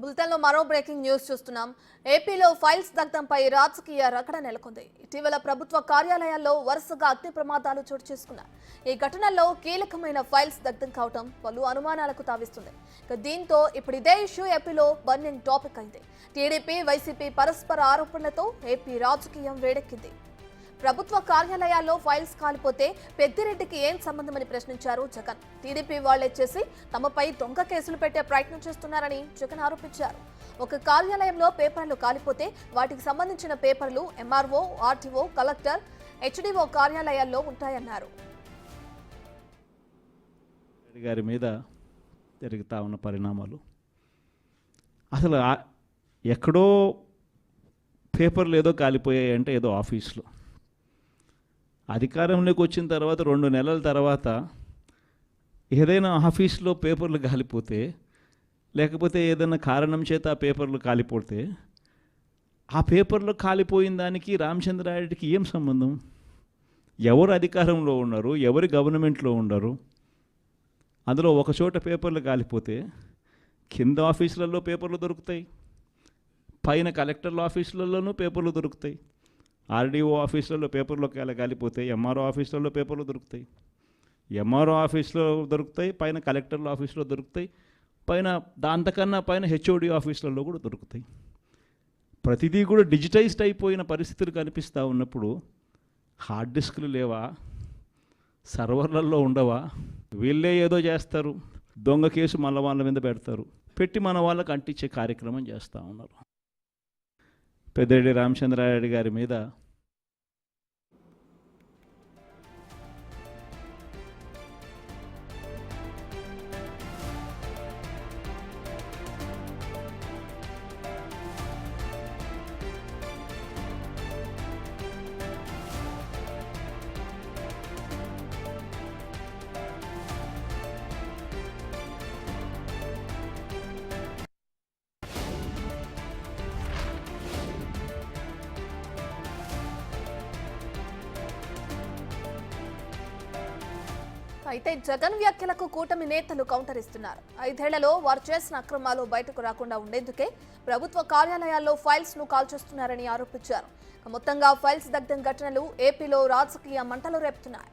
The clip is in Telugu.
బులెటిన్లో మరో బ్రేకింగ్ న్యూస్ చూస్తున్నాం. ఏపీలో ఫైల్స్ దగ్ధంపై రాజకీయ రగడ నెలకొంది. ఇటీవల ప్రభుత్వ కార్యాలయాల్లో వరుసగా అగ్ని ప్రమాదాలు చోటు చేసుకున్నాయి. ఈ ఘటనల్లో కీలకమైన ఫైల్స్ దగ్ధం కావడం పలు అనుమానాలకు తావిస్తుంది. దీంతో ఇప్పుడు ఇదే ఇష్యూ ఏపీలో బర్నింగ్ టాపిక్ అయింది. టీడీపీ వైసీపీ పరస్పర ఆరోపణలతో ఏపీ రాజకీయం వేడెక్కింది. ప్రభుత్వ కార్యాలయాల్లో ఫైల్స్ కాలిపోతే పెద్దిరెడ్డికి ఏం సంబంధమని ప్రశ్నించారు జగన్. టీడీపీ వాళ్లే చేసి తమపై దొంగ కేసులు పెట్టే ప్రయత్నం చేస్తున్నారని జగన్ ఆరోపించారు. ఒక కార్యాలయంలో పేపర్లు కాలిపోతే వాటికి సంబంధించిన పేపర్లు ఎంఆర్ఓ, ఆర్టీఓ, కలెక్టర్, హెచ్డీఓ కార్యాలయాల్లో ఉంటాయన్నారు. గారి మీద జరుగుతా ఉన్న పరిణామాలు అసలు ఎక్కడో పేపర్లు ఏదో కాలిపోయాయి అంటే ఏదో ఆఫీస్లో అధికారంలోకి వచ్చిన తర్వాత 2 నెలల తర్వాత ఏదైనా ఆఫీస్లో పేపర్లు కాలిపోతే లేకపోతే ఏదైనా కారణం చేత ఆ పేపర్లు కాలిపోతే ఆ పేపర్లు కాలిపోయిన దానికి రామచంద్రారెడ్డికి ఏం సంబంధం? ఎవరు అధికారంలో ఉన్నారు, ఎవరు గవర్నమెంట్లో ఉన్నారు? అందులో ఒక చోట పేపర్లు కాలిపోతే కింద ఆఫీసులలో పేపర్లు దొరుకుతాయి, పైన కలెక్టర్ల ఆఫీసులలోనూ పేపర్లు దొరుకుతాయి, ఆర్డీఓ ఆఫీసులలో పేపర్లో కాలిపోతే ఎంఆర్ఓ ఆఫీసులలో పేపర్లు దొరుకుతాయి, ఎంఆర్ఓ ఆఫీస్లో దొరుకుతాయి, పైన కలెక్టర్ల ఆఫీసులో దొరుకుతాయి, పైన దాంతకన్నా పైన హెచ్ఓడి ఆఫీసులలో కూడా దొరుకుతాయి. ప్రతిదీ కూడా డిజిటైజ్డ్ అయిపోయిన పరిస్థితులు కనిపిస్తూ ఉన్నప్పుడు హార్డ్ డిస్క్లు లేవా, సర్వర్లలో ఉండవా? వీళ్ళే ఏదో చేస్తారు, దొంగ కేసు మళ్ళీ వాళ్ళ మీద పెట్టి మన వాళ్ళకి అంటించే కార్యక్రమం చేస్తూ ఉన్నారు. పెద్దిరెడ్డి రామచంద్రారెడ్డి గారి మీద అయితే జగన్ వ్యాఖ్యలకు కూటమి నేతలు కౌంటర్ ఇస్తున్నారు. 5 ఏళ్లలో వారు చేసిన అక్రమాలు బయటకు రాకుండా ఉండేందుకే ప్రభుత్వ కార్యాలయాల్లో ఫైల్స్ ను కాల్చేస్తున్నారని ఆరోపించారు. మొత్తంగా ఫైల్స్ దగ్ధం ఘటనలు ఏపీలో రాజకీయ మంటలు రేపుతున్నాయి.